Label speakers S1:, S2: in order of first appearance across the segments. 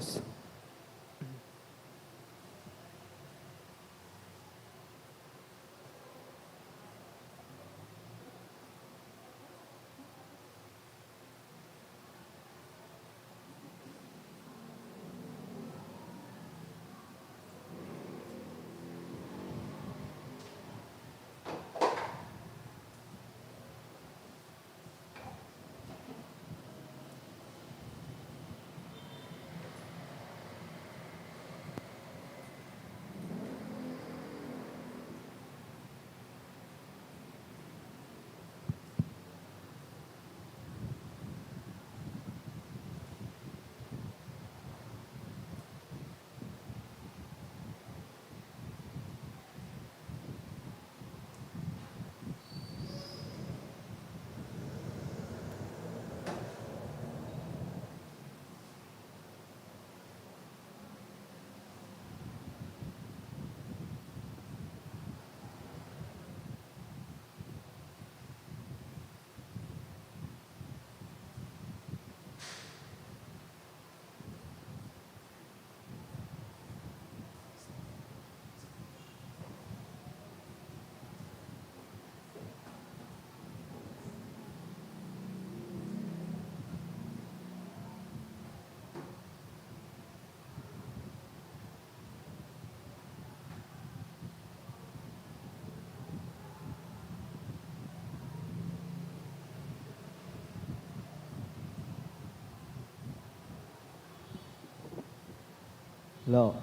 S1: Diyos.
S2: Hello.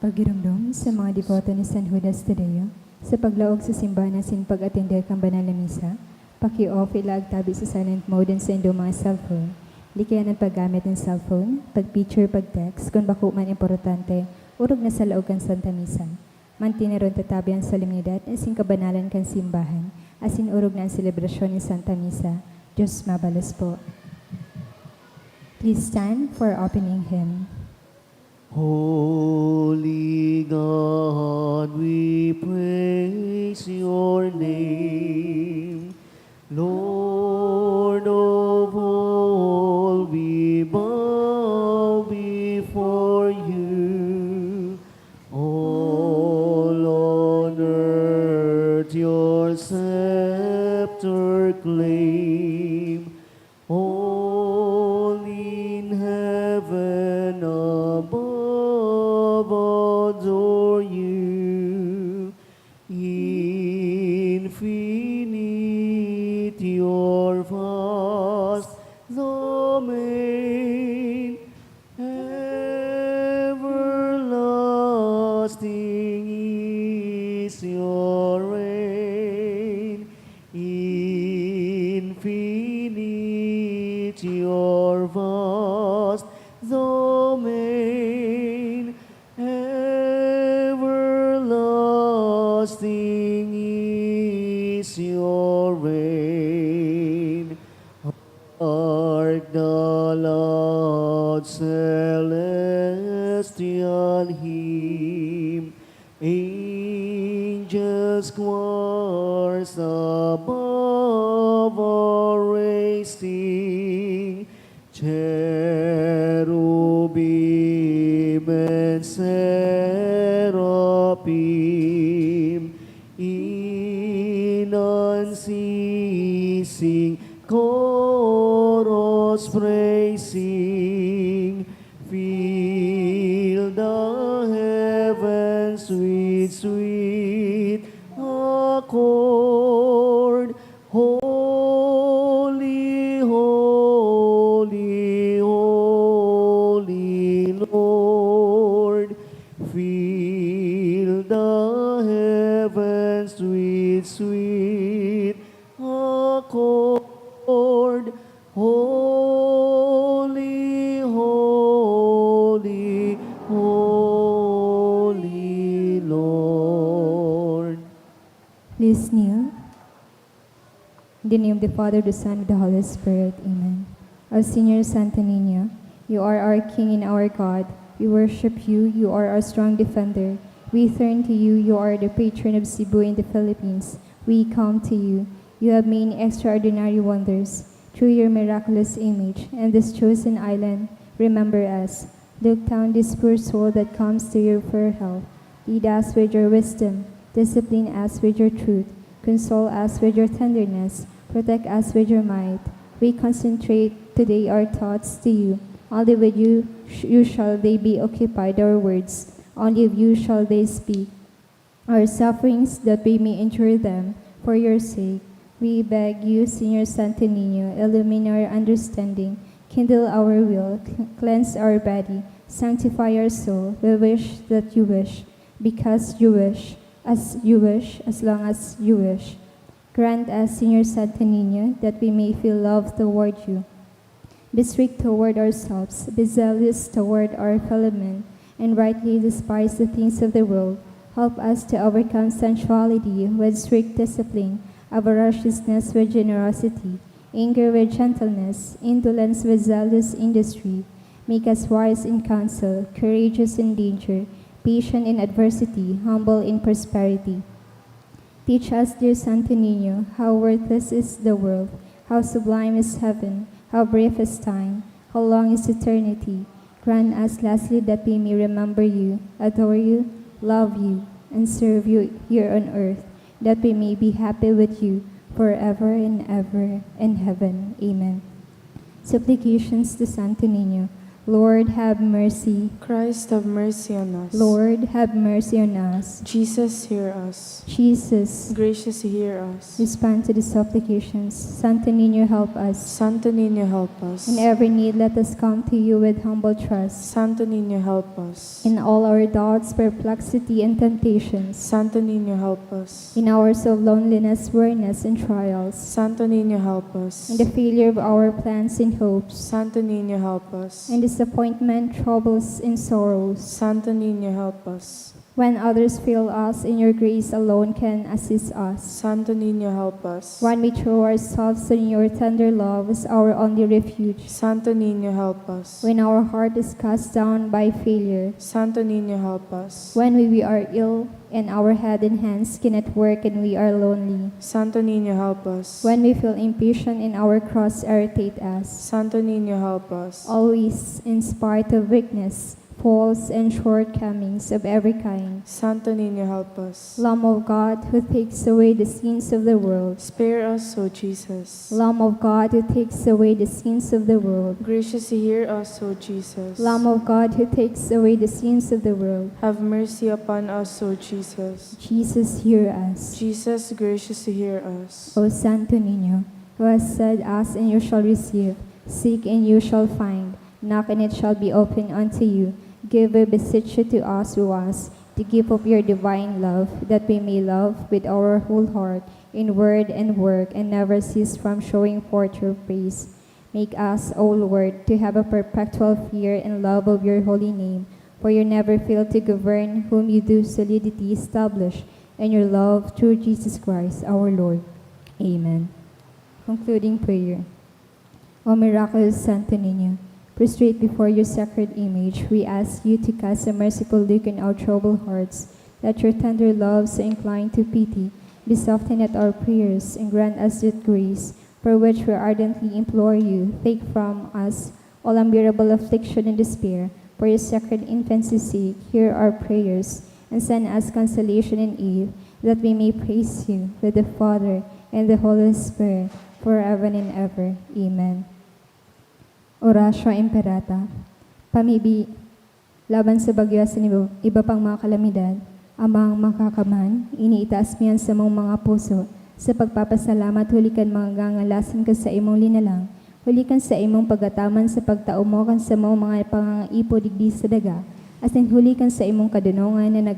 S3: Pagirumdum sa mga deboto ni San Judas Tadeo, sa paglaog sa simbahan sin pag-atender kang banal na misa, paki-off ilag tabi sa silent mode sa inyong mga cellphone. Likayan ang paggamit ng cellphone, pag-picture, pag-text, kung bako man importante, urog na sa laog kang Santa Misa. Mantinaron tatabi ang solemnidad asin kabanalan kang simbahan, asin urog na ang selebrasyon ni Santa Misa. Diyos mabalos po. Please stand for opening hymn.
S2: Holy God, we praise your name. Lord of all, we bow before you. All on earth your scepter claim. All in domain, everlasting is your reign, infinite your vast domain, everlasting is your reign. Hark the loud celestial hymn, angels choirs above are raising, cherubim and seraphim in unceasing chorus praising, fill the heavens with sweet accord. Holy, holy, holy Lord, fill the heavens with sweet accord. Holy, holy, holy Lord.
S3: Please kneel. In the name of the Father, the Son, and the Holy Spirit. Amen. Our Senior Santo Niño, you are our King and our God. We worship you. You are our strong defender. We turn to you. You are the patron of Cebu in the Philippines. We come to you. You have made extraordinary wonders through your miraculous image and this chosen island. Remember us. Look down this poor soul that comes to you for help. Lead us with your wisdom. Discipline us with your truth. Console us with your tenderness. Protect us with your might. We concentrate today our thoughts to you. Only with you, shall they be occupied, our words. Only of you shall they speak. Our sufferings, that we may endure them for your sake. We beg you, Senior Santo Niño, illumine our understanding, kindle our will, cleanse our body, sanctify our soul. We wish that you wish, because you wish, as long as you wish. Grant us, Senior Santo Niño, that we may feel love toward you. Be strict toward ourselves, be zealous toward our fellow men, and rightly despise the things of the world. Help us to overcome sensuality with strict discipline, avariciousness with generosity, anger with gentleness, indolence with zealous industry. Make us wise in counsel, courageous in danger, patient in adversity, humble in prosperity. Teach us, dear Santo Niño, how worthless is the world, how sublime is heaven, how brief is time, how long is eternity. Grant us lastly that we may remember you, adore you, love you, and serve you here on earth, that we may be happy with you forever and ever in heaven. Amen. Supplications to Santo Niño. Lord, have mercy.
S1: Christ, have mercy on us.
S3: Lord, have mercy on us.
S1: Jesus, hear us.
S3: Jesus,
S1: Graciously hear us.
S3: respond to the supplications. Santo Niño, help us.
S1: Santo Niño, help us.
S3: In every need, let us come to you with humble trust.
S1: Santo Niño, help us.
S3: In all our doubts, perplexity, and temptations.
S1: Santo Niño, help us.
S3: In hours of loneliness, weariness, and trials.
S1: Santo Niño, help us.
S3: In the failure of our plans and hopes.
S1: Santo Niño, help us.
S3: In disappointment, troubles, and sorrows.
S1: Santo Niño, help us.
S3: When others fail us, in your grace alone can assist us.
S1: Santo Niño, help us.
S3: When we throw ourselves in your tender love as our only refuge.
S1: Santo Niño, help us.
S3: When our heart is cast down by failure.
S1: Santo Niño, help us.
S3: When we are ill and our head and hands cannot work and we are lonely.
S1: Santo Niño, help us.
S3: When we feel impatient and our cross irritate us.
S1: Santo Niño, help us.
S3: Always, in spite of weakness, faults, and shortcomings of every kind.
S1: Santo Niño, help us.
S3: Lamb of God, who takes away the sins of the world.
S1: Spare us, O Jesus.
S3: Lamb of God, who takes away the sins of the world.
S1: Graciously hear us, O Jesus.
S3: Lamb of God, who takes away the sins of the world.
S1: Have mercy upon us, O Jesus.
S3: Jesus, hear us.
S1: Jesus, graciously hear us.
S3: O Santo Niño, who has said, ask and you shall receive, Seek and you shall find. Knock and it shall be opened unto you. Give, we beseech you to us through us, the gift of your divine love, that we may love with our whole heart, in word and work, and never cease from showing forth your praise. Make us, O Lord, to have a perpetual fear and love of your holy name, for you never fail to govern whom you do solidity establish, and your love through Jesus Christ our Lord. Amen. Concluding prayer. O miraculous Santo Niño, prostrate before your sacred image, we ask you to cast a merciful look on our troubled hearts. Let your tender love, so inclined to pity, be softened at our prayers, and grant us that grace, for which we ardently implore you. Take from us all unbearable affliction and despair. For your sacred infancy's sake, hear our prayers, and send us consolation and aid, that we may praise you with the Father and the Holy Spirit, forever and ever. Amen. Oratio Imperata. Pamibi, laban sa bagyo sa iba pang mga kalamidad, amang makakaman, iniitaas miyan sa mong mga puso, sa pagpapasalamat, hulikan mga gangalasan ka sa imong linalang, hulikan sa imong pagataman sa pagtao mo kan sa mga pangangaipo digdi sa daga, as in hulikan sa imong kadunongan na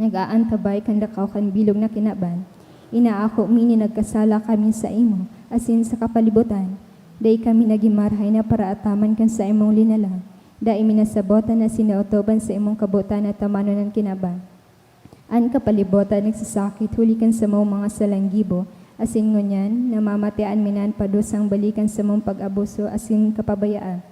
S3: nag-aantabay kan lakaw kan bilog na kinaban. Inaako mini nagkasala kami sa imo, as in sa kapalibutan, day kami nagimarhay na para ataman kan sa imong linalang, da iminasabotan na sinautoban sa imong kabutan at tamanon ng kinaban. An kapalibotan nagsasakit, hulikan sa mga salanggibo, asin ngunyan, namamatian minan padusang balikan sa mong pag-abuso, asin kapabayaan.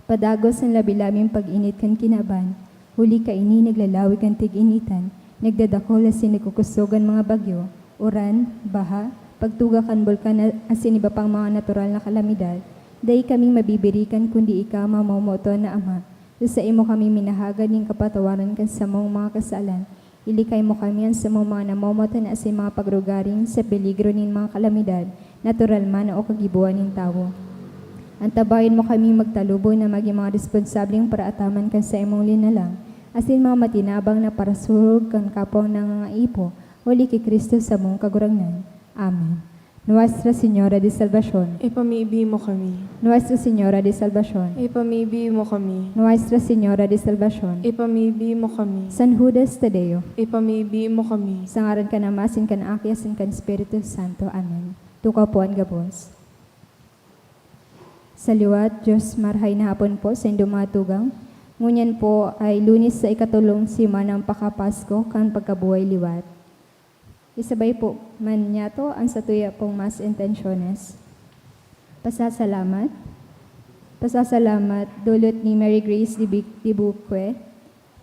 S3: Padagos ang labi-labing pag-init kan kinaban, huli ka ini naglalawig kan tig-initan, nagdadakol asin nagkukusogan mga bagyo, uran, baha, pagtuga kan bulkan asin iba pang mga natural na kalamidad, dahi kaming mabibirikan kundi ikaw mamamoto na Ama. Sa imo kami minahagan ng kapatawaran kan sa mong mga kasalan. Ilikay mo kami sa mga namamoto na asin mga pagrugaring sa peligro nin mga kalamidad, natural man o kagibuan ng tao. Antabayan mo kami magtalubo na maging mga responsableng para ataman kan sa imong linalang, asin mga matinabang na parasurog kan kapong nangangaipo, huli kay Kristo sa mong kagurangnan. Amen. Nuestra Señora de Salvación.
S1: Ipamibi mo kami.
S3: Nuestra Señora de Salvación.
S1: Ipamibi mo kami.
S3: Nuestra Señora de Salvación.
S1: Ipamibi mo kami.
S3: San Judas Tadeo.
S1: Ipamibi mo kami.
S3: Sangaran ka na masin ka na aki asin kan Espiritu Santo. Amen. Tukaw po ang gabos. Sa liwat, Diyos marhay na hapon po sa indumatugang. Ngunyan po ay Lunes sa ikatulong sima ng pakapasko kan pagkabuhay liwat. Isabay po man niya to ang satuya pong mas intensyones. Pasasalamat. Pasasalamat dulot ni Mary Grace Dibuque.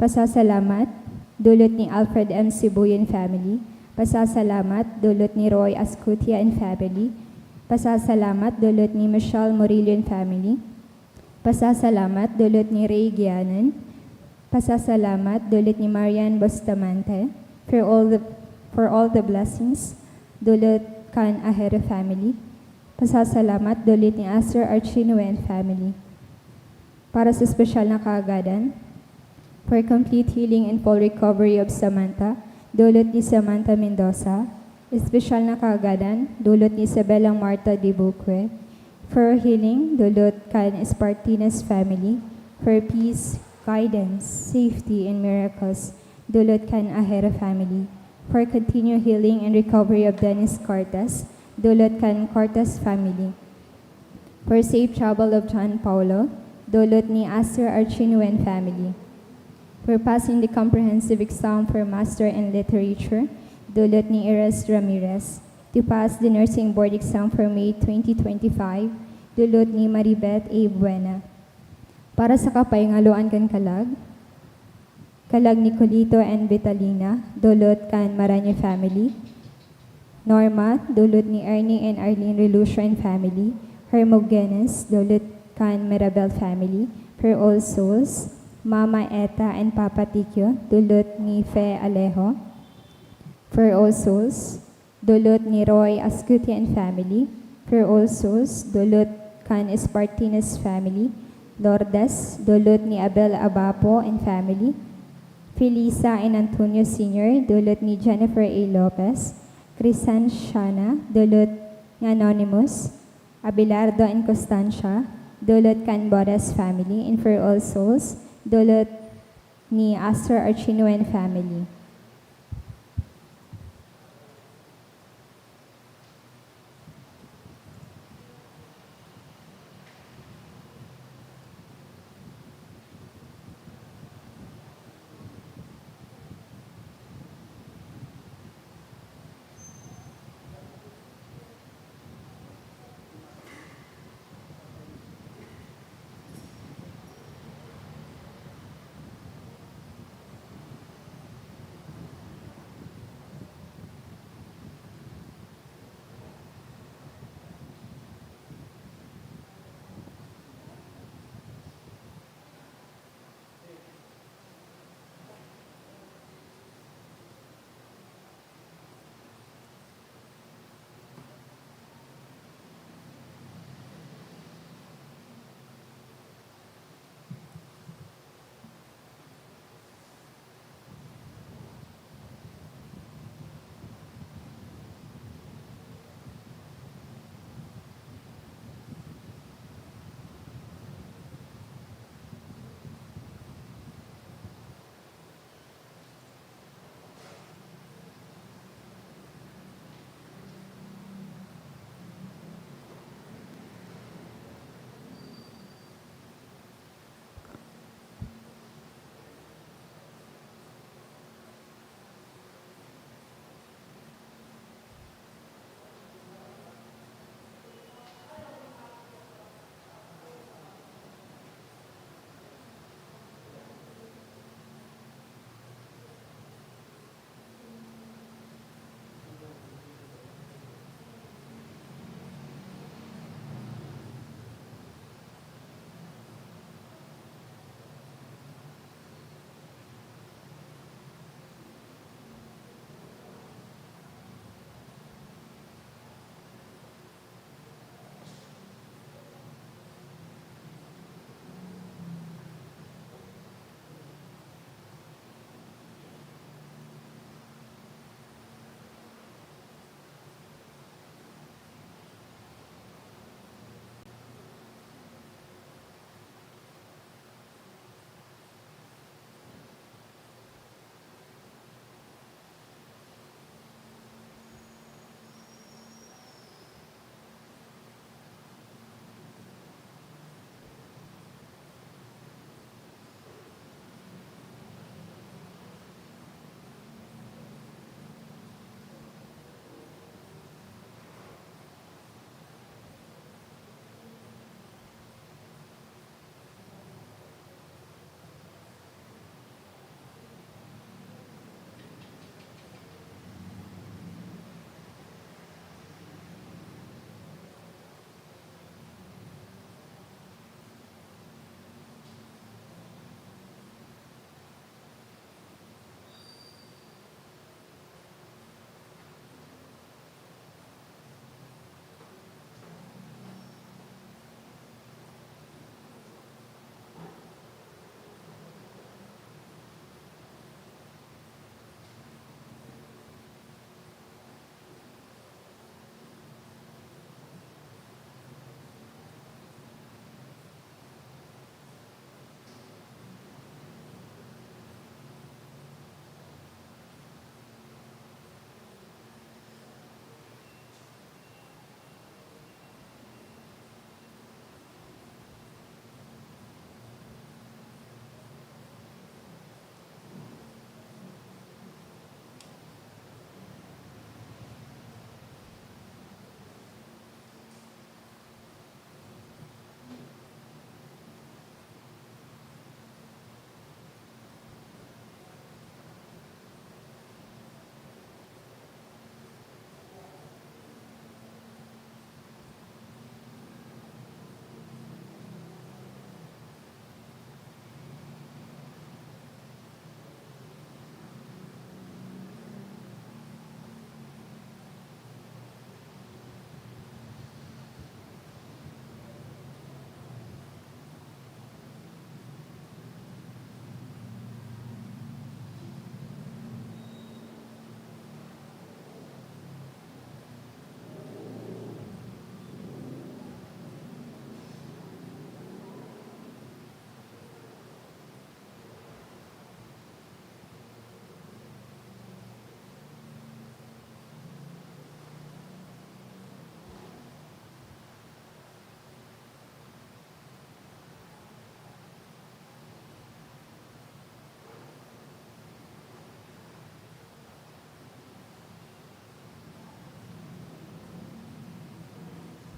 S3: Pasasalamat dulot ni Alfred M. Sibuyan family. Pasasalamat dulot ni Roy Ascutia and family. Pasasalamat dulot ni Michelle Murillo and family. Pasasalamat dulot ni Ray Gianan. Pasasalamat dulot ni Marian Bustamante for all the blessings dulot kan Ahero family. Pasasalamat dulot ni Aster Archino and family. Para sa special na kaagadan, for complete healing and full recovery of Samantha, dulot ni Samantha Mendoza. Special na kaagadan, dulot ni Isabela Marta Dibuque. For healing, dulot kan Espartinas family. For peace, guidance, safety, and miracles, dulot kan Ahero family. For continued healing and recovery of Dennis Cortez, dulot kan Cortez family. For safe travel of John Paulo, dulot ni Aster Archino and family. For passing the comprehensive exam for Master in Literature, dulot ni Eras Ramirez. To pass the nursing board exam for May 2025, dulot ni Maribeth A. Buena. Para sa kapaingaluan kan kalag Nicolito and Vitalina, dulot kan Maranya family. Norma, dulot ni Ernie and Arlene Relucio and family. Hermogenes, dulot kan Mirabel family. For All Souls, Mama Eta and Papa Tikyo, dulot ni Fe Alejo. For All Souls, dulot ni Roy Ascutia and family. For All Souls, dulot kan Espartinas family. Lourdes, dulot ni Abel Abapo and family. Felisa and Antonio Sr., dulot ni Jennifer A. Lopez. Crisan Shana, dulot ni Anonymous. Abelardo and Constancia, dulot kan Boras family, and for all souls, dulot ni Astor Archino and family.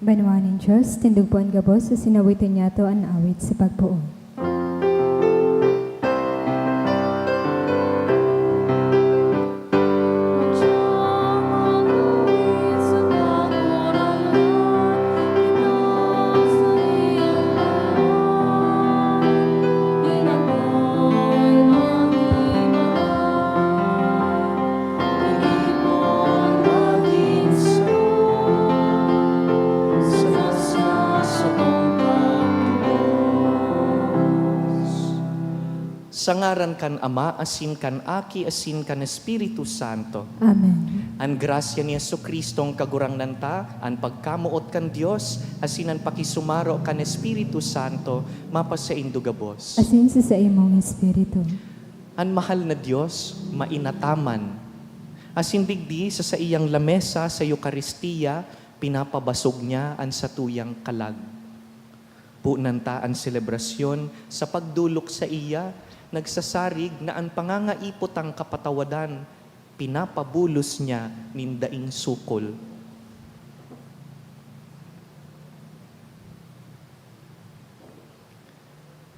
S3: Banwanin Diyos, tindugpuan gabos sa sinawitin niya to ang awit sa pagpuon.
S4: Sangaran kan Ama, asin kan Aki, asin kan Espiritu Santo.
S3: Amen.
S4: An grasya ni Jesucristong kagurangnan ta, an pagkamuot kan Dios, asin an pakisumaro kan Espiritu Santo, mapasaindo gabos.
S3: Asin sa imong Espiritu.
S4: An mahal na Dios, mainataman. Asin digdi sa iyang lamesa sa Eukaristiya, pinapabasog niya an satuyang kalag. Punanta ang selebrasyon sa pagdulok sa iya, nagsasarig na ang pangangaipot ang kapatawadan, pinapabulos niya nindaing sukol.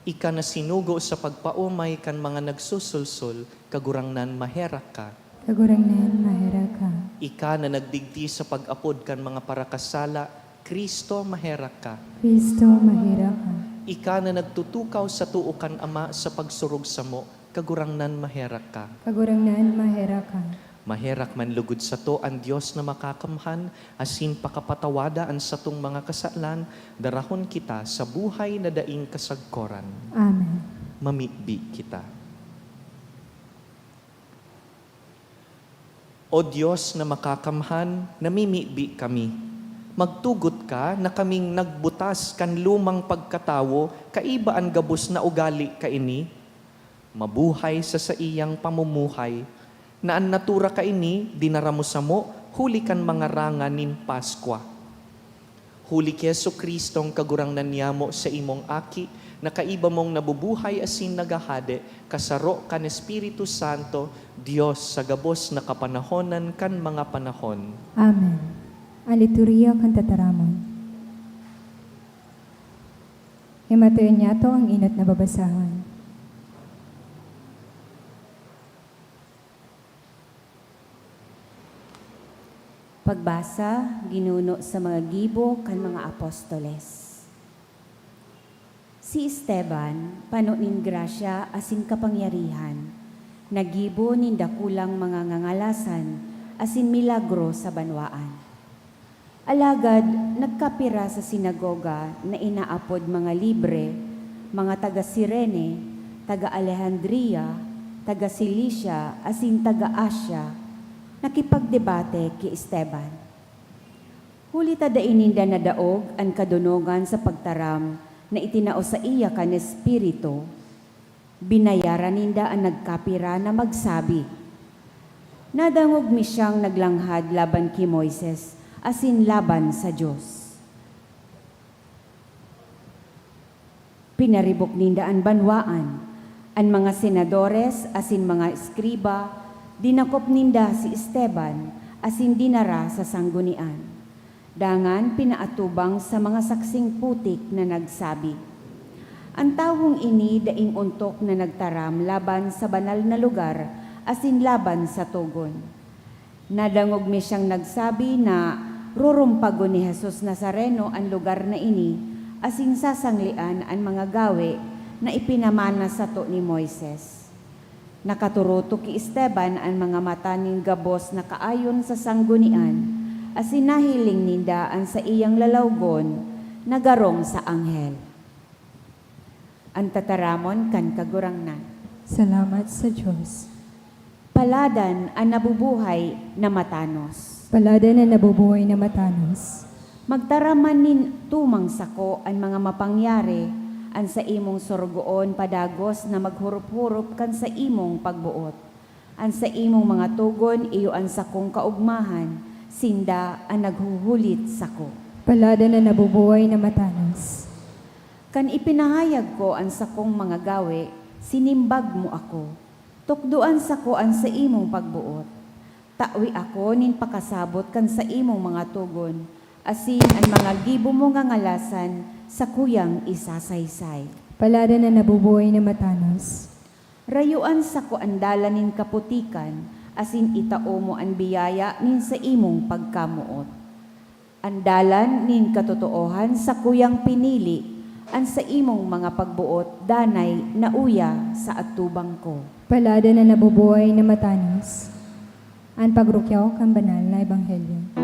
S4: Ika na sinugo sa pagpaumay kan mga nagsusulsul, kagurangnan maherak ka.
S3: Kagurangnan mahera ka.
S4: Ika na nagdigdi sa pag-apod kan mga parakasala, Kristo maherak ka.
S3: Kristo mahera ka.
S4: Ika na nagtutukaw sa tuukan Ama sa pagsurog sa mo, kagurangnan maherak ka.
S3: Kagurangnan mahera ka.
S4: Maherak man lugod sa to ang Diyos na makakamhan, asin pakapatawada ang satong mga kasalan, darahon kita sa buhay na daing kasagkoran.
S3: Amen.
S4: Mamikbi kita. O Diyos na makakamhan, namimikbi kami. Magtugot ka na kaming nagbutas kan lumang pagkatawo, kaiba ang gabos na ugali kaini. Mabuhay sa iyang pamumuhay, na ang natura kaini, dinaramo sa mo, huli kan mga ranga nin Paskwa. Huli ki Jesucristong kagurangnan niya mo sa imong aki, na kaiba mong nabubuhay asin nagahade, kasaro kan Espiritu Santo, Diyos sa gabos na kapanahonan kan mga panahon.
S3: Amen. Ang liturya kan tataramon. Himatayon niya to ang inat na babasahan.
S5: Pagbasa, ginuno sa mga gibo kan mga apostoles. Si Esteban, pano nin grasya asin kapangyarihan, nagibo nin dakulang mga ngangalasan asin milagro sa banwaan. Alagad, nagkapira sa sinagoga na inaapod mga libre, mga taga Sirene, taga Alejandria, taga Cilicia, asin taga Asya, nakipagdebate ki Esteban. Huli tadainin na daog ang kadunogan sa pagtaram na itinao sa iya kan Espiritu, binayaran ninda ang nagkapira na magsabi, nadangog mi siyang naglanghad laban ki Moises, asin laban sa Diyos. Pinaribok ninda ang banwaan, ang mga senadores asin mga eskriba, dinakop ninda si Esteban asin dinara sa sanggunian. Dangan pinaatubang sa mga saksing putik na nagsabi, ang tawong ini daing untok na nagtaram laban sa banal na lugar asin laban sa tugon. Nadangog mi siyang nagsabi na rurumpago ni Jesus Nazareno ang lugar na ini, asin sasanglian ang mga gawe na ipinamana sa to ni Moises. Nakaturuto ki Esteban ang mga mata ning gabos na kaayon sa sanggunian, asin nahiling nindaan sa iyang lalawgon, nagarong sa anghel. Ang tataramon kan kagurangnan.
S3: Salamat sa Diyos.
S5: Paladan ang nabubuhay na matanos.
S3: Palada na nabubuhay na matanos.
S5: Magtaraman nin tumang sako ang mga mapangyari, ang sa imong sorgoon padagos na maghurup-hurup kan sa imong pagbuot. Ang sa imong mga tugon iyo ang sakong kaugmahan, sinda ang naghuhulit sako.
S3: Palada na nabubuhay na matanos.
S5: Kan ipinahayag ko ang sakong mga gawe, sinimbag mo ako. Tukduan sako ang sa imong pagbuot. Tawi ako nin pakasabot kan sa imong mga tugon, asin ang mga gibo mo nga ngalasan sa kuyang isasaysay.
S3: Palada na nabubuhay na matanos.
S5: Rayuan sa kuandalan nin kaputikan, asin itao mo ang biyaya nin sa imong pagkamuot. Andalan nin katotoohan sa kuyang pinili, an sa imong mga pagbuot, danay na uya sa atubang ko.
S3: Palada na nabubuhay na matanos. Ang pagrukyaw kang banal na ebanghelyo.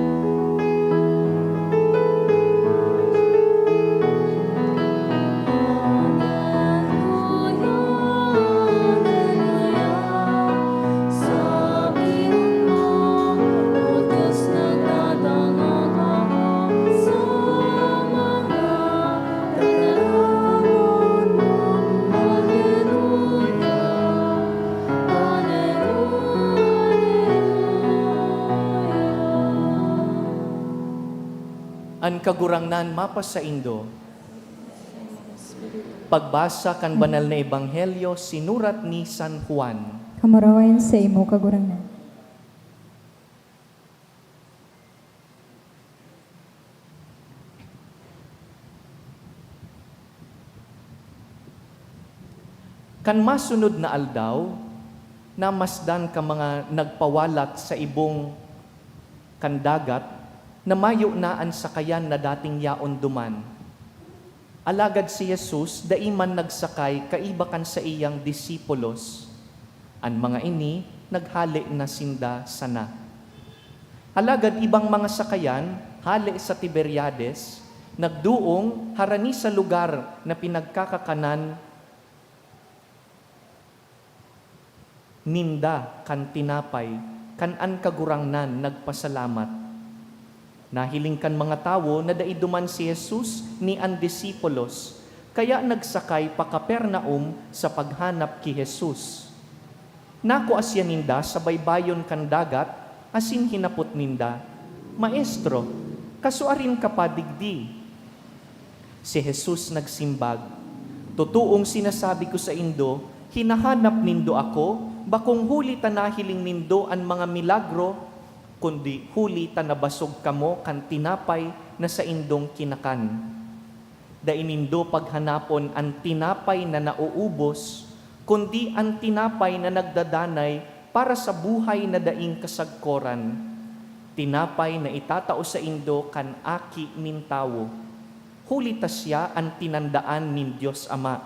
S4: An kagurangnan mapas sa Indo. Pagbasa kan banal na ebanghelyo sinurat ni San Juan.
S3: Kamarawayan sa imo kagurangnan.
S4: Kan masunod na aldaw, namasdan ka mga nagpawalat sa ibong kandagat, na mayo naan sa kayan na dating yaon duman. Alagad si Jesus, daiman nagsakay, kaibakan sa iyang disipulos. An mga ini, naghali na sinda sana. Alagad ibang mga sakayan, hali sa Tiberiades, nagduong harani sa lugar na pinagkakakanan ninda kan tinapay, kan an kagurangnan nagpasalamat. Nahiling kan mga tao na daiduman si Jesus ni ang disipulos, kaya nagsakay pa Kapernaum sa paghanap ki Jesus. Naku asya ninda sa baybayon kan dagat, asin hinapot ninda, Maestro, kasuarin ka pa digdi. Si Jesus nagsimbag, Tutuong sinasabi ko sa Indo, hinahanap nindo ako, bakong huli tanahiling nindo ang mga milagro, kundi huli tanabasog kamo kan tinapay na sa indong kinakan. Dainindo paghanapon ang tinapay na nauubos, kundi ang tinapay na nagdadanay para sa buhay na daing kasagkoran. Tinapay na itatao sa indo kan aki nin tawo. Huli tasya ang tinandaan nin Diyos Ama.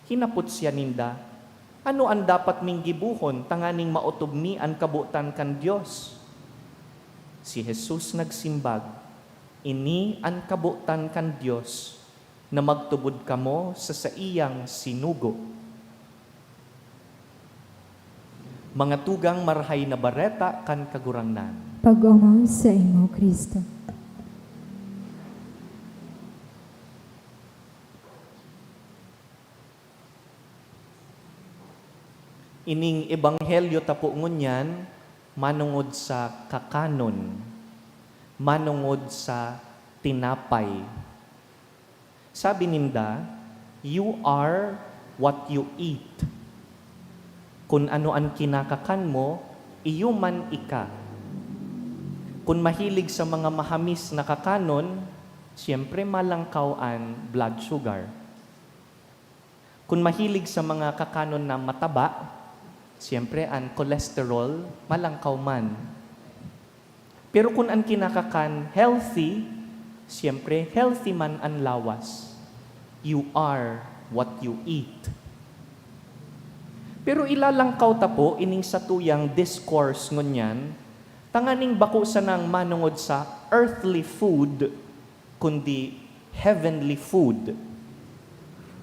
S4: Hinapot siya ninda, ano ang dapat ming gibuhon tanganing mautubni ang kabutan kan Dios? Si Jesus nagsimbag, ini ang kabutan kan Dios na magtubod kamo sa iyang sinugo. Mga tugang marhay na bareta kan kagurangnan.
S3: Pag-umaw sa imo, Kristo.
S4: Ining ebanghelyo tapo ngunyan, manungod sa kakanon, manungod sa tinapay. Sabi ninda, you are what you eat. Kung ano ang kinakakan mo, iyo man ika. Kung mahilig sa mga mahamis na kakanon, siyempre malangkaw ang blood sugar. Kung mahilig sa mga kakanon na mataba, siyempre, ang cholesterol, malangkaw man. Pero kung ang kinakakan healthy, siyempre, healthy man ang lawas. You are what you eat. Pero ilalangkaw tapo, ining sa tuyang discourse ngunyan, tanganing bako sa nang manungod sa earthly food, kundi heavenly food.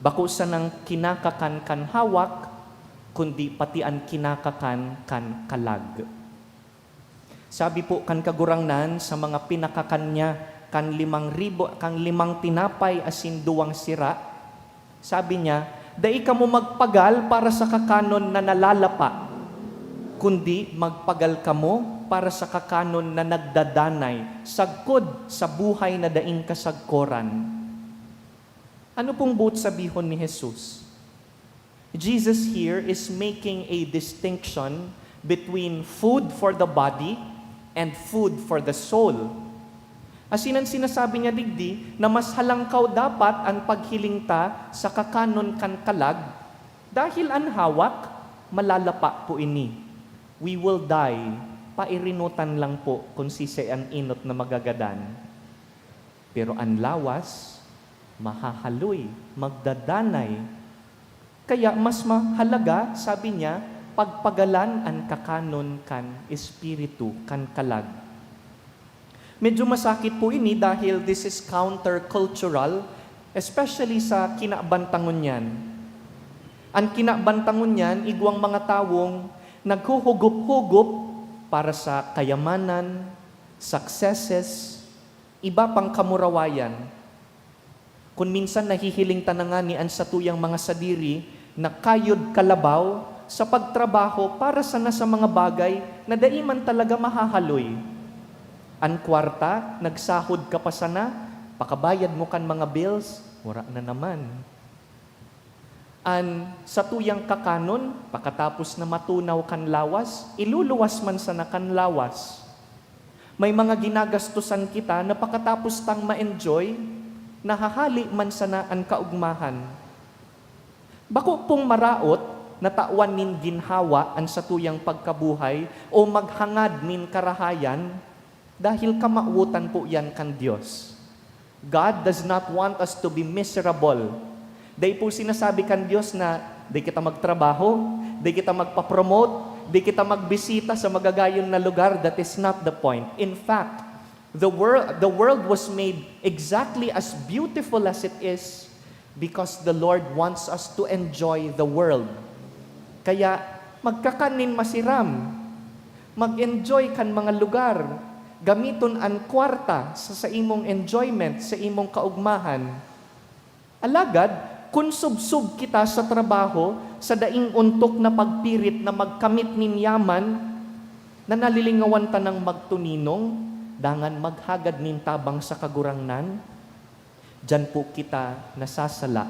S4: Bako sa nang kinakakan kan hawak, kundi pati ang kinakakan kan kalag. Sabi po kan kagurangnan sa mga pinakakanya kan 5,000 tinapay asin 2 sira, sabi niya, dai ka mo magpagal para sa kakanon na nalalapa, kundi magpagal ka mo para sa kakanon na nagdadanay, sagkod sa buhay na daing kasagkoran. Ano pong buot sabihon ni Jesus? Jesus here is making a distinction between food for the body and food for the soul. Asinan sinasabi niya digdi na mas halangkaw dapat ang paghiling ta sa kakanon kan kalag dahil ang hawak malalapa po ini. We will die, pairinutan lang po kung sisi ang inot na magagadan. Pero ang lawas, mahahaloy, magdadanay. Kaya mas mahalaga, sabi niya, pagpagalan ang kakanon kan espiritu, kan kalag. Medyo masakit po ini dahil this is countercultural, especially sa kinabantangon niyan. Ang kinabantangon niyan, igwang mga tawong naghuhugup-hugup para sa kayamanan, successes, iba pang kamurawayan. Kung minsan nahihiling tanangani ang satuyang mga sadiri na kayod kalabaw sa pagtrabaho para sana sa mga bagay na daiman talaga mahahaloy. Ang kwarta, nagsahod ka pa sana, pakabayad mo kan mga bills, wala na naman. Ang satuyang kakanon, pakatapos na matunaw kan lawas, iluluwas man sana kan lawas. May mga ginagastusan kita na pakatapos tang ma-enjoy, nahahali man sana ang kaugmahan. Bako pong maraot, natawan nin ginhawa ang satuyang pagkabuhay o maghangad nin karahayan, dahil kamautan po yan kan Diyos. God does not want us to be miserable. Dahil po sinasabi kan Diyos na di kita magtrabaho, di kita magpapromote, di kita magbisita sa magagayon na lugar. That is not the point. In fact, the world was made exactly as beautiful as it is because the Lord wants us to enjoy the world. Kaya magkakanin masiram, mag-enjoy kan mga lugar, gamiton ang kwarta sa imong enjoyment, sa imong kaugmahan. Alagad, kung subsub kita sa trabaho, sa daing untok na pagpirit na magkamit nin yaman, na nalilingawan ta ng magtuninong, dangan maghagad nin tabang sa kagurangnan, dyan po kita nasasala.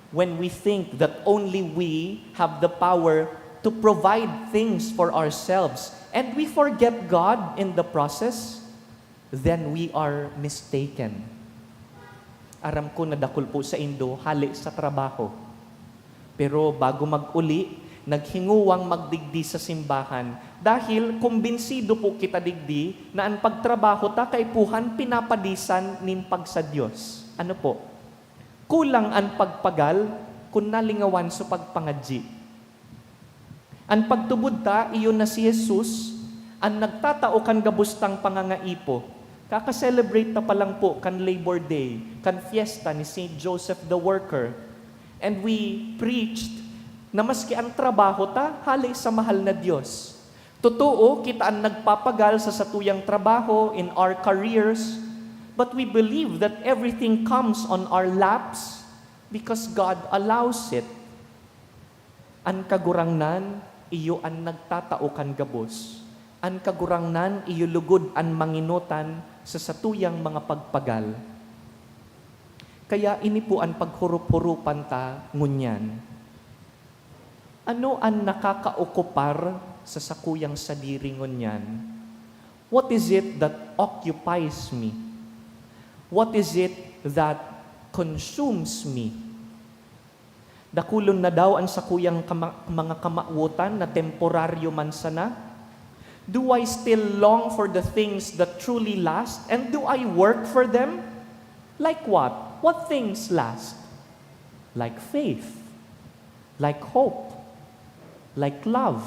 S4: When we think that only we have the power to provide things for ourselves, and we forget God in the process, then we are mistaken. Aram ko na dakol po sa Indo, hali sa trabaho. Pero bago mag-uli, naghinguwang magdigdi sa simbahan dahil kumbinsido po kita digdi na ang pagtrabaho ta kay puhan pinapadisan nin pag sa Diyos. Ano po? Kulang ang pagpagal kung nalingawan sa pagpangadji. Ang pagtubod ta, iyon na si Jesus, ang nagtatao kan gabustang pangangaipo. Kaka-celebrate na pa lang po kan Labor Day, kan fiesta ni St. Joseph the Worker. And we preached na maski ang trabaho ta, hali sa mahal na Diyos. Totoo, kita ang nagpapagal sa satuyang trabaho in our careers, but we believe that everything comes on our laps because God allows it. Ang kagurangnan, iyo ang nagtatao kan gabos. Ang kagurangnan, iyo lugod ang manginutan sa satuyang mga pagpagal. Kaya ini po ang paghurup-hurupan ta ngunyan. Ano ang nakakaokupar sa sakuyang sadiri ngunyan? What is it that occupies me? What is it that consumes me? Dakulon na daw ang sakuyang mga kamautan na temporaryo man sana? Do I still long for the things that truly last? And do I work for them? Like what? What things last? Like faith, like hope, like love.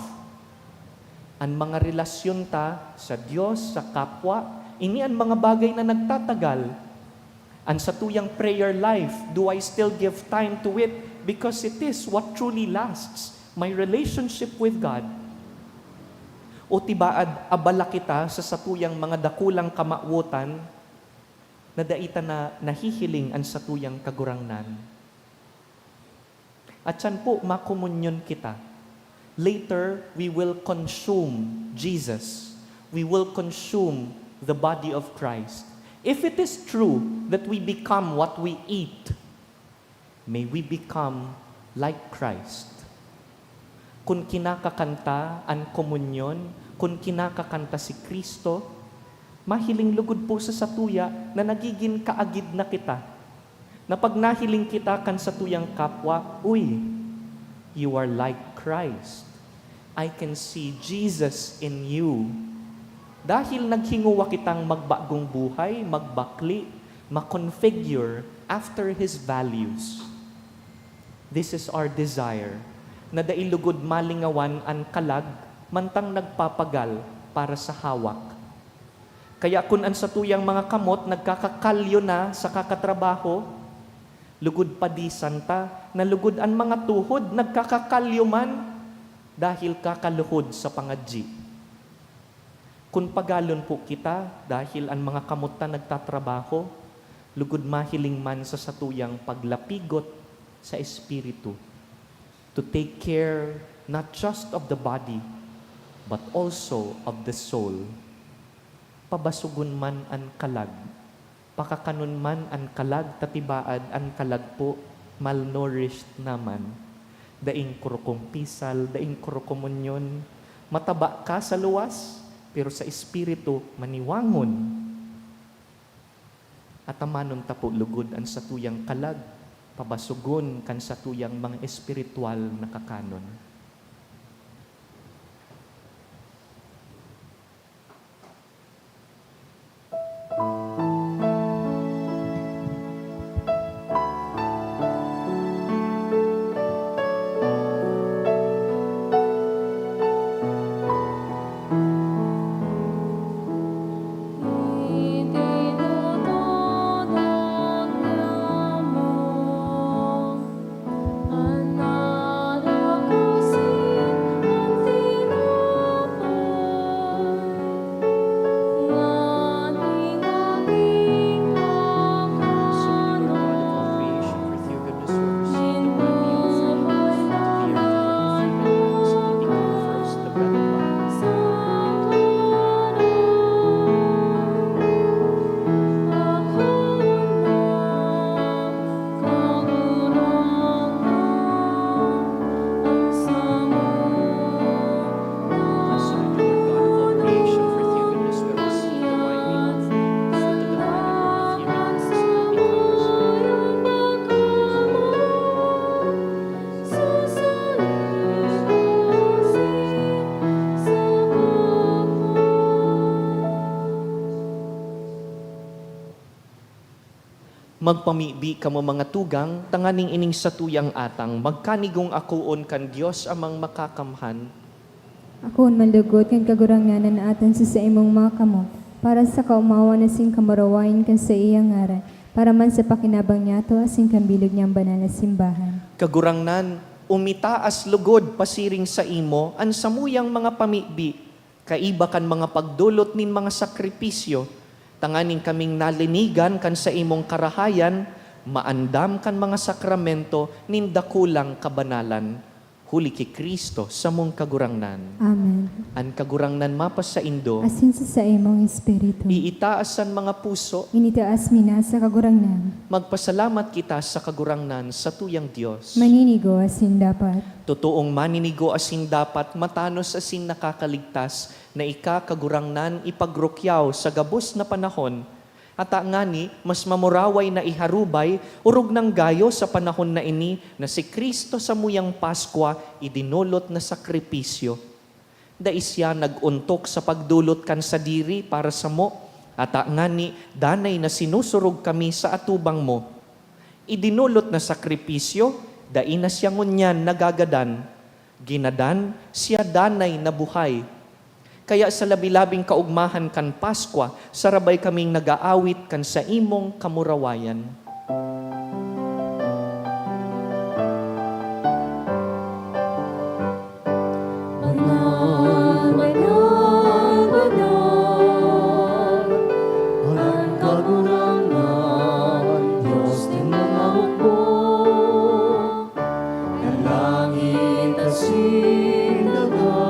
S4: Ang mga relasyon ta sa Diyos, sa kapwa, ini ang mga bagay na nagtatagal. Ang satuyang prayer life, do I still give time to it? Because it is what truly lasts, my relationship with God. O tibaad, abala kita sa satuyang mga dakulang kamautan na daita na nahihiling ang satuyang kagurangnan. At yan po, makomunyon kita. Later, we will consume Jesus. We will consume the body of Christ. If it is true that we become what we eat, may we become like Christ. Kung kinakakanta ang komunyon, kung kinakakanta si Kristo, mahiling lugod po sa satuya na nagiging kaagid na kita. Na pag nahiling kita kan satuyang kapwa, uy, you are like Christ. I can see Jesus in you. Dahil naghinguwa kitang magbagong buhay, magbakli, makonfigure after His values. This is our desire, na dailugod malingawan an kalag, mantang nagpapagal para sa hawak. Kaya kung ang satuyang mga kamot nagkakakalyo na sa kakatrabaho, lugod pa di santa, na lugod ang mga tuhod nagkakakalyo man dahil kakaluhod sa pangadji. Kung pagalon po kita dahil ang mga kamot na nagtatrabaho, lugod mahiling man sa satuyang paglapigot sa espiritu to take care not just of the body but also of the soul. Pabasugon man ang kalag, pakakanon man ang kalag, tatibaad ang kalag po, malnourished naman. Daing kurukong pisal, daing kurukomunyon, mataba ka sa luwas, pero sa espiritu maniwangon. At amanon tapo lugod ang satuyang kalag, pabasugon kan satuyang mga espiritual na kakanon. Magpamibi kamo mga tugang, tanganing ining satuyang atang, magkanigong akuon kan Dios amang makakamhan.
S3: Akoon manlugod kan kaguranganan na atan sa imong mga kamot, para sa kaumawa na sing kamarawain kan sa iyang ngaran, para man sa pakinabang niya to asing kambilog niyang banal na simbahan.
S4: Kagurangnan, umitaas lugod pasiring sa imo, ang samuyang mga pamibi, kaiba kan mga pagdulot nin mga sakripisyo, tanganing kaming nalinigan kan sa imong karahayan, maandam kan mga sakramento, nindakulang kabanalan. Huli ki Kristo sa mong kagurangnan.
S3: Amen.
S4: An kagurangnan mapas sa Indo,
S3: Asin sa imong espiritu.
S4: iitaasan mga puso,
S3: Initaas mina sa kagurangnan.
S4: magpasalamat kita sa kagurangnan sa tuyang Diyos.
S3: Maninigo asin dapat.
S4: Totoong maninigo asin dapat, matanos asin nakakaligtas, na kagurangnan ipagrukyaw sa gabos na panahon, at ngani, mas mamuraway na iharubay, urog ng gayo sa panahon na ini, na si Kristo sa muyang Paskwa, idinulot na sakripisyo. Dais siya naguntok sa pagdulot kan sa diri para sa mo, at ngani, danay na sinusurog kami sa atubang mo. Idinulot na sakripisyo, dai na siya ngunyan nagagadan. Ginadan, siya danay na buhay. Kaya sa labi-labing kaugmahan kan Paskwa, sarabay kaming nag-aawit kan sa imong kamurawayan.
S5: Banal, banal, banal,
S2: Ang kagurangan, Diyos din mga hukbo, na langit at sinaga,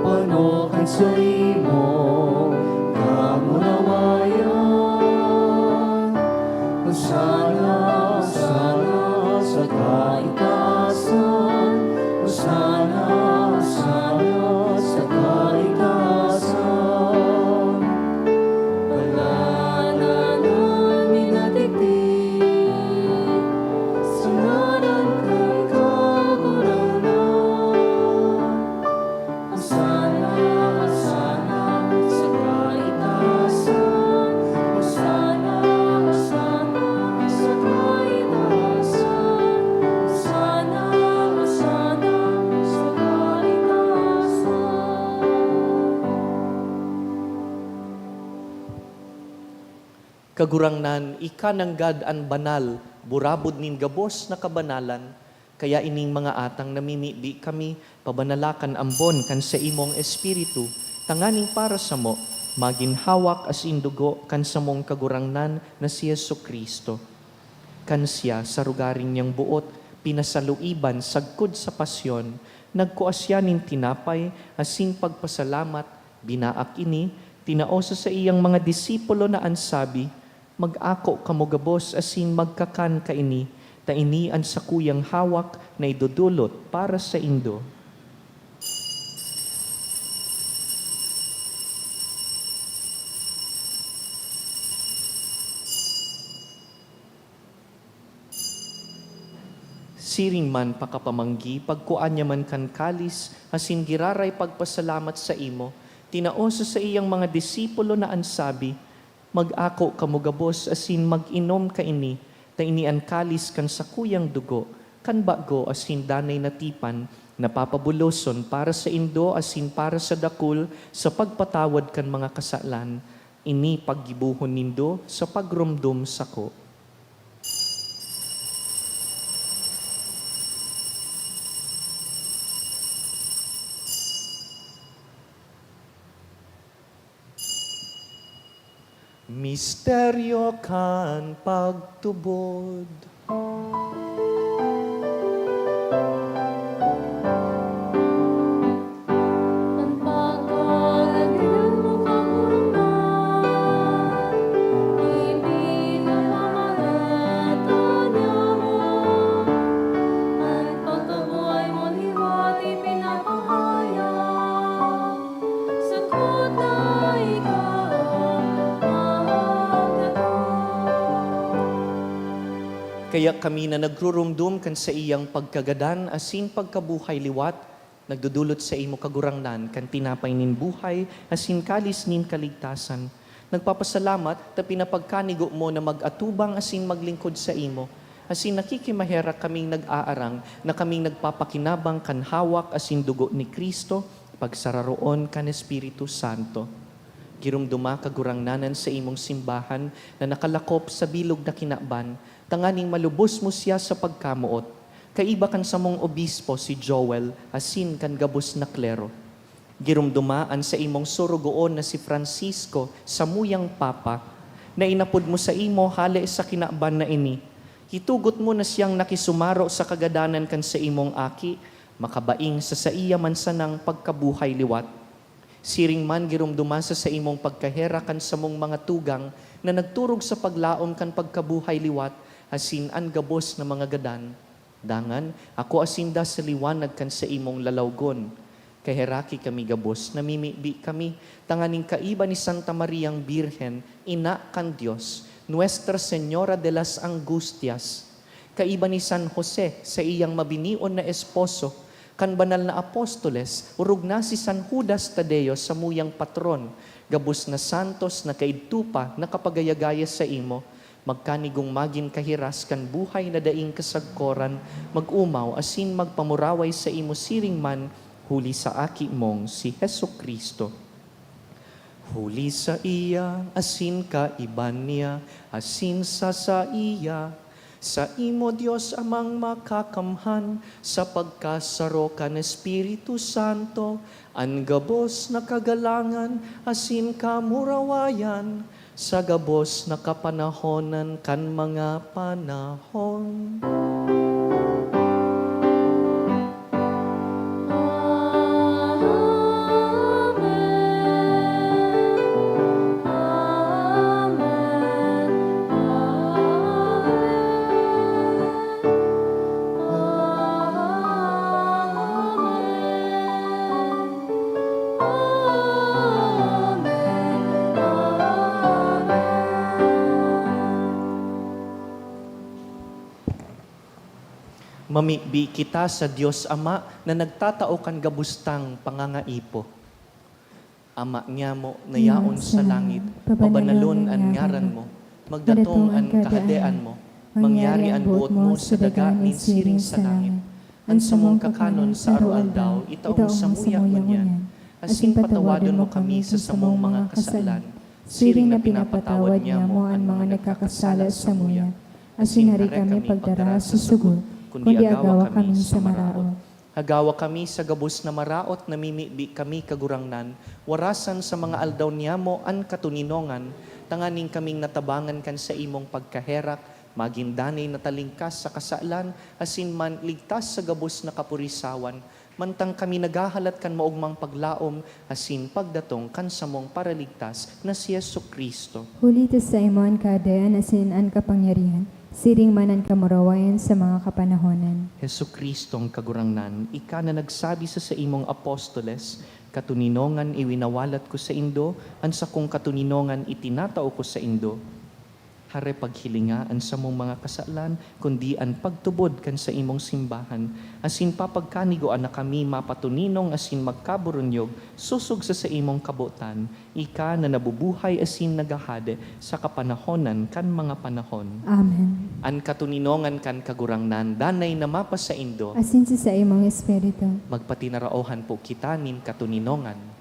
S2: panokan sa imo, kamurawayan, Hosana, Hosana sa kaitasan, Hosana, Hosana sa kaitasan.
S4: Kagurangnan, ika nanggad an banal, burabod nin gabos na kabanalan, kaya ining mga atang namimibi kami, pabanalakan ambon kan sa imong espiritu, tanganing para sa mo, maginhawak as indugo kan sa mong kagurangnan na si Yesu Kristo. Kan siya sa rugaring niyang buot, pinasaluiban sagkod sa pasyon, nagkuasya nin tinapay, asing pagpasalamat, binaak ini, tinaosa sa iyang mga disipulo na ansabi, mag-ako kamugabos asin magkakan ka ini, ta ini ang sakuyang hawak na idudulot para sa indo. Siring man pakapamanggi, pagkuan niya man kan kalis, asin giraray pagpasalamat sa imo, tinaosa sa iyang mga disipulo na ansabi, mag-ako kamugabos asin mag-inom ka ini, ta ini ang kalis kan sakuyang dugo, kan bago asin danay natipan, napapabuloson para sa indo asin para sa dakul, sa pagpatawad kan mga kasalan, ini paggibuhon nindo sa pagrumdum sako. Misteryo kan pagtubod.
S6: Ang pagkalagyan mo kagurang ibinamamalatan niya mo. Ang pagkabuhay mo liwat ipinapahayag. Sakot na ikaw
S4: Kaya kami na nagrurumdum kan sa iyang pagkagadan asin pagkabuhay liwat, nagdudulot sa imo kagurangnan kan tinapay nin buhay asin kalis nin kaligtasan. Nagpapasalamat ta pinapagkanigo mo na mag-atubang asin maglingkod sa imo. Asin nakikimahera kaming nag-aarang na kaming nagpapakinabang kan hawak asin dugo ni Kristo pagsararoon kan Espiritu Santo. Girumduma kagurangnanan sa imong simbahan na nakalakop sa bilog na kinaban, tanganing malubos mo siya sa pagkamuot. Kaiba kan sa mong obispo si Joel, asin kan gabos na klero. Girumdumaan sa imong surugoon na si Francisco, samuyang papa, na inapod mo sa imo hali sa kinaban na ini. Hitugot mo na siyang nakisumaro sa kagadanan kan sa imong aki, makabaing sa iya man sanang pagkabuhay liwat. Siring man girumduma sa imong pagkahera kan sa mong mga tugang na nagturog sa paglaom kan pagkabuhay liwat, asin an gabos na mga gadan. Dangan, ako asinda sa liwanag kan sa imong lalawgon. Kaheraki kami gabos, namimibi kami, tanganing kaiba ni Santa Mariang Birhen, ina kan Dios, Nuestra Señora de las Angustias. Kaiba ni San Jose sa iyang mabinion na esposo, kan banal na apostoles, urog na si San Judas Tadeo sa muyang patron, gabos na santos na kaidtupa na kapagayagaya sa imo, magkanigong magin kahiras kan buhay na daing kasagkoran, mag-umaw asin magpamuraway sa imo siring man, huli sa aki mong si Hesu Kristo. Huli sa iya, asin ka iban niya, asin sa iya, sa imo Diyos amang makakamhan, sa pagkasaro kan Espiritu Santo, ang gabos na kagalangan, asin kamurawayan, sa gabos na kapanahonan kan mga panahon. Mamibi kita sa Diyos Ama na nagtatao kan gabustang pangangaipo. Ama niya mo nayaon sa langit, pabanalon ang ngaran mo, magdatong ang kahadean mo, mangyari ang buot mo sa daga nin siring sa langit. Ang samong kakanon sa araw-aldaw, itaong samuya ngunyan, asin patawadon mo kami sa samong mga kasalan,
S3: siring na pinapatawad niya mo ang mga nagkakasala sa muya. Asin hari kami pagdara susugot, kundi agawa kami sa maraot.
S4: Hagawa kami sa gabos na maraot, namimibi kami kagurangnan, warasan sa mga aldaw niya mo an katuninongan, tanganing kaming natabangan kan sa imong pagkaherak, magindanay na talingkas sa kasalan, asin man ligtas sa gabos na kapurisawan, mantang kami nagahalat kan maugmang paglaom, asin pagdatong kan samong paraligtas na si Jesucristo.
S3: Hulitos sa imo ang kadayan asin ang kapangyarihan, siring man ang kamurawayan sa mga kapanahonan.
S4: Jesucristong kagurangnan, ika na nagsabi sa imong apostoles, katuninongan iwinawalat ko sa indo, an sa kong katuninongan itinatao ko sa indo. Hare paghilingaan sa mong mga kasalan, kundi an pagtubod kan sa imong simbahan, asin papagkanigoan na kami mapatuninong asin magkaburunyog, susog sa imong kabutan, ika na nabubuhay asin nagahade sa kapanahonan kan mga panahon.
S3: Amen.
S4: An katuninongan kan kagurangnan, danay na mapa sa indo,
S3: Asin sa imong espiritu.
S4: magpatinaraohan po kita nin katuninongan.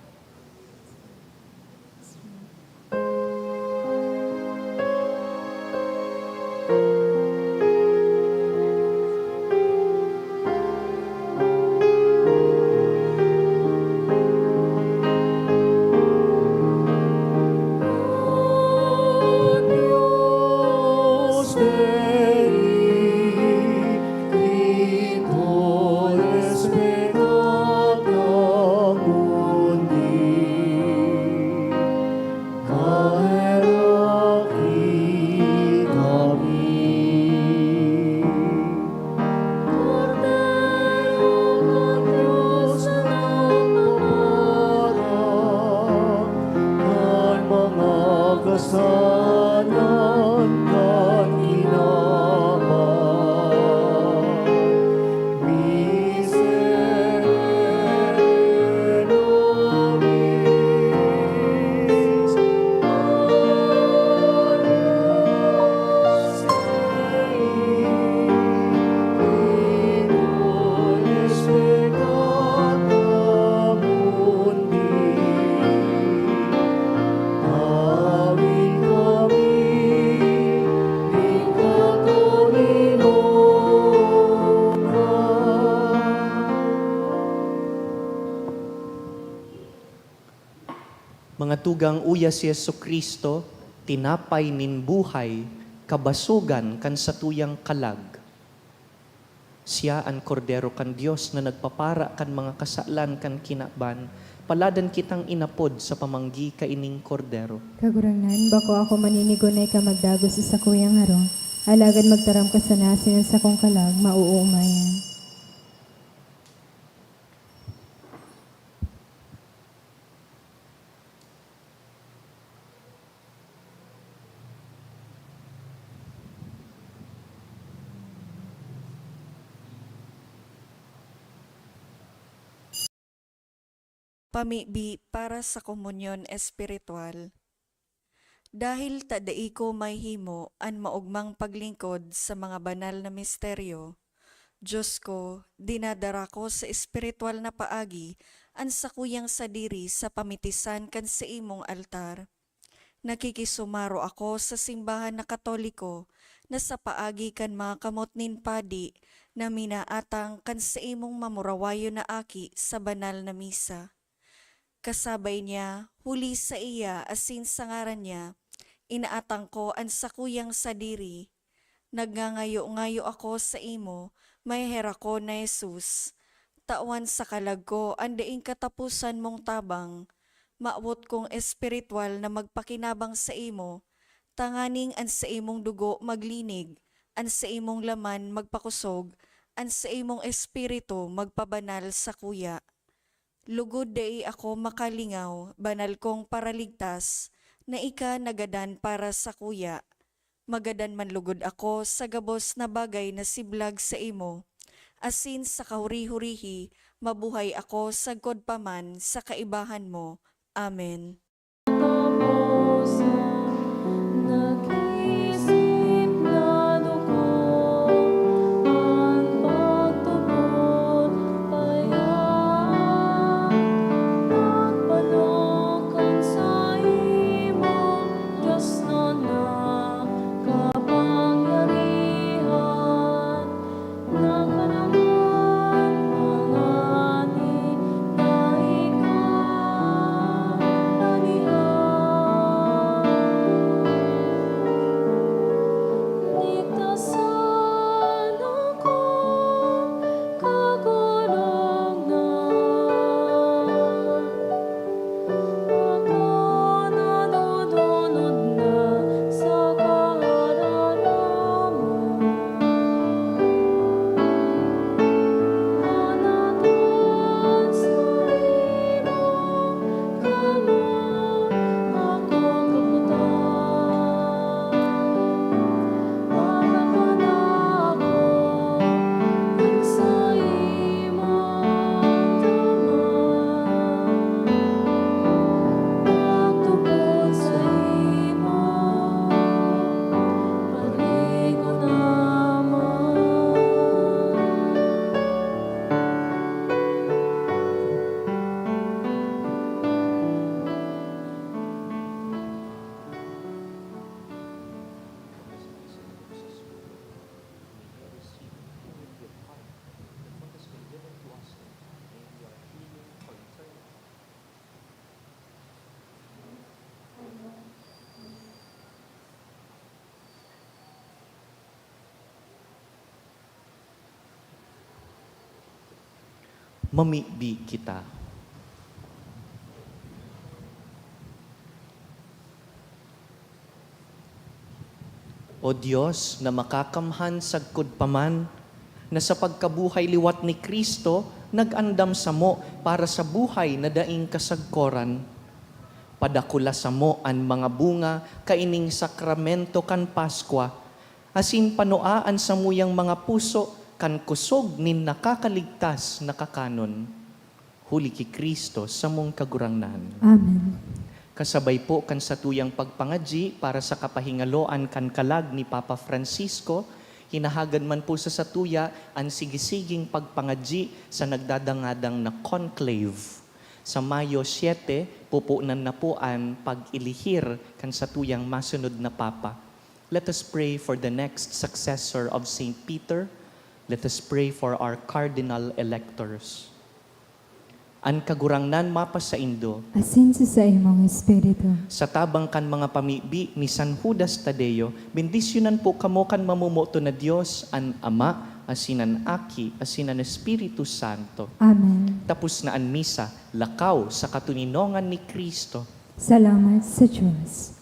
S2: Dios benedictor spectator mundi, caeraki kami.
S6: Cordero con Diyos na
S2: Para kan mga kasalan kan kinabang, miserere nobis, Agnus Dei, Idoles peccata mundi, tawid kami di katuninongan.
S4: Mga tugang uya si Jesucristo, tinapay nin buhay, kabasugan kan satuyang kalag. Siya ang kordero kan Dios na nagpapara kan mga kasalan kan kinaban, paladan kitang inapod sa pamanggi kaining kordero.
S3: Kagurangnan, bako ako maninigunay ka magdagos sa kuyang harong, alagad magtaram ka sa nasin sa kong kalag, mauumayan.
S7: Pamibi para sa komunyon espiritual. Dahil tadai ko may himo an maugmang paglingkod sa mga banal na misteryo, Diyos ko, dinadara ko sa espiritual na paagi an sakuyang sadiri sa pamitisan kan sa imong altar. Nakikisumaro ako sa simbahan na Katoliko na sa paagi kan mga kamot nin padi na minaatang kan sa imong mamurawayo na aki sa banal na misa. Kasabay niya, huli sa iya asin sa ngaran niya, inaatang ko ang sakuyang sadiri. Nagngangayo-ngayo ako sa imo, may hera ko na Jesus. Tawan sa kalag ko, ang daing katapusan mong tabang. Maawot kong espiritual na magpakinabang sa imo, tanganing an sa imong dugo maglinig, an sa imong laman magpakusog, an sa imong espiritu magpabanal sa kuya. Lugod dai ako makalingaw, banal kong paraligtas, na ika nagadan para sa kuya. Magadan man lugod ako sa gabos na bagay na siblag sa imo. Asin sa kahuri-hurihi, mabuhay ako sa godpaman sa kaibahan mo. Amen.
S6: Nag-isip na dugo ang pagtubod payan, pagpalokan sa imong
S4: mamibi kita. O Diyos na makakamhan sagkod paman, na sa pagkabuhay liwat ni Kristo, nag-andam sa mo para sa buhay na daing kasagkoran. Padakula sa mo an mga bunga, kaining sakramento kan Paskwa, asin panuaan sa muyang mga puso, kan kusog nin nakakaligtas na kakanon. Huli ki Kristo sa mong kagurangnan.
S3: Amen.
S4: Kasabay po kan sa tuyang pagpangadji para sa kapahingaloan kan kalag ni Papa Francisco, hinahagan man po sa satuya ang sigisiging pagpangadji sa nagdadangadang na conclave. Sa Mayo 7, pupunan na po ang pag-ilihir kan sa tuyang masunod na Papa. Let us pray for the next successor of St. Peter. Let us pray for our cardinal electors. An kagurangnan mapa sa Indo,
S3: Asin sa imong espiritu.
S4: sa tabang kan mga pamibi ni San Judas Tadeo, bendisyonan po kamo kan mamumuto na Diyos, an Ama, asinan Aki, asinan Espiritu Santo.
S3: Amen.
S4: Tapos na an misa, lakaw sa katuninongan ni Kristo.
S3: Salamat sa Diyos.